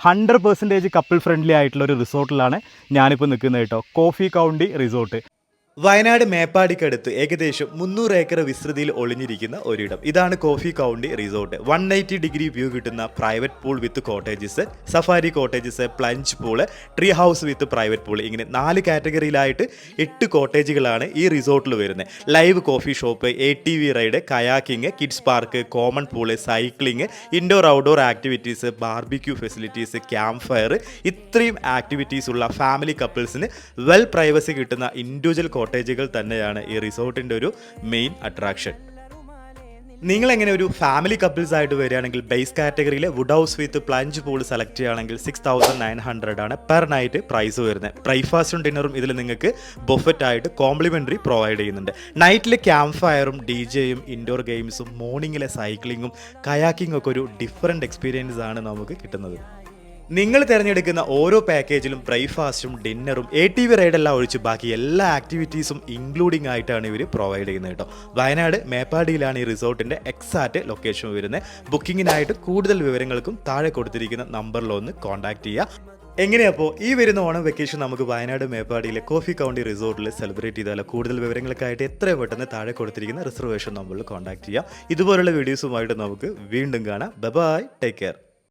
100% couple friendly ആയിട്ടുള്ള ഒരു റിസോർട്ടിലാണ് ഞാനിപ്പോൾ നിൽക്കുന്നത് കേട്ടോ. Coffee county resort. വയനാട് മേപ്പാടിക്കടുത്ത് ഏകദേശം 300 ഏക്കർ വിസ്തൃതിയിൽ ഒളിഞ്ഞിരിക്കുന്ന ഒരിടം. ഇതാണ് കോഫി കൗണ്ടി റിസോർട്ട്. 180 വ്യൂ കിട്ടുന്ന private pool with cottages, safari cottages, plunge pool, tree house with private pool, ഇങ്ങനെ 4 കാറ്റഗറിയിലായിട്ട് 8 കോട്ടേജുകളാണ് ഈ റിസോർട്ടിൽ വരുന്നത്. Live coffee shop, ATV ride, kayaking, kids park, common pool, cycling, indoor outdoor activities, barbecue facilities, camp fire, ഇത്രയും activities ഉള്ള family കപ്പിൾസിന് well privacy കിട്ടുന്ന ഇൻഡിവിജ്വൽ കോട്ടേജുകൾ തന്നെയാണ് ഈ റിസോർട്ടിൻ്റെ ഒരു മെയിൻ അട്രാക്ഷൻ. നിങ്ങളെങ്ങനെ ഒരു ഫാമിലി കപ്പിൾസ് ആയിട്ട് വരികയാണെങ്കിൽ ബേസ് കാറ്റഗറിയിൽ wood house with plunge pool select ചെയ്യുകയാണെങ്കിൽ 6900 ആണ് പെർ നൈറ്റ് പ്രൈസ് വരുന്നത്. ബ്രേക്ക്ഫാസ്റ്റും ഡിന്നറും ഇതിൽ നിങ്ങൾക്ക് ബൊഫറ്റ് ആയിട്ട് കോംപ്ലിമെൻ്ററി പ്രൊവൈഡ് ചെയ്യുന്നുണ്ട്. നൈറ്റിൽ ക്യാമ്പ് ഫയറും DJയും ഇൻഡോർ ഗെയിംസും മോർണിംഗിലെ സൈക്ലിങ്ങും കയാക്കിങ്ങും ഒക്കെ ഒരു ഡിഫറെൻറ്റ് എക്സ്പീരിയൻസ് ആണ് നമുക്ക് കിട്ടുന്നത്. നിങ്ങൾ തിരഞ്ഞെടുക്കുന്ന ഓരോ പാക്കേജിലും ബ്രേക്ക്ഫാസ്റ്റും ഡിന്നറും ATV റൈഡെല്ലാം ഒഴിച്ച് ബാക്കി എല്ലാ ആക്ടിവിറ്റീസും ഇൻക്ലൂഡിംഗ് ആയിട്ടാണ് ഇവർ പ്രൊവൈഡ് ചെയ്യുന്നത് കേട്ടോ. വയനാട് മേപ്പാടിയിലാണ് ഈ റിസോർട്ടിൻ്റെ എക്സാക്റ്റ് ലൊക്കേഷൻ വരുന്നത്. ബുക്കിങ്ങിനായിട്ട് കൂടുതൽ വിവരങ്ങൾക്കും താഴെ കൊടുത്തിരിക്കുന്ന നമ്പറിലൊന്ന് കോൺടാക്ട് ചെയ്യുക. എങ്ങനെയപ്പോൾ ഈ വരുന്ന ഓണം വെക്കേഷൻ നമുക്ക് വയനാട് മേപ്പാടിയിലെ കോഫി കൗണ്ടി റിസോർട്ടിൽ സെലിബ്രേറ്റ് ചെയ്താൽ കൂടുതൽ വിവരങ്ങൾക്കായിട്ട് എത്രയും പെട്ടെന്ന് താഴെ കൊടുത്തിരിക്കുന്ന റിസർവേഷൻ നമ്പറിൽ കോൺടാക്ട് ചെയ്യാം. ഇതുപോലുള്ള വീഡിയോസുമായിട്ട് നമുക്ക് വീണ്ടും കാണാം. Bye, take care.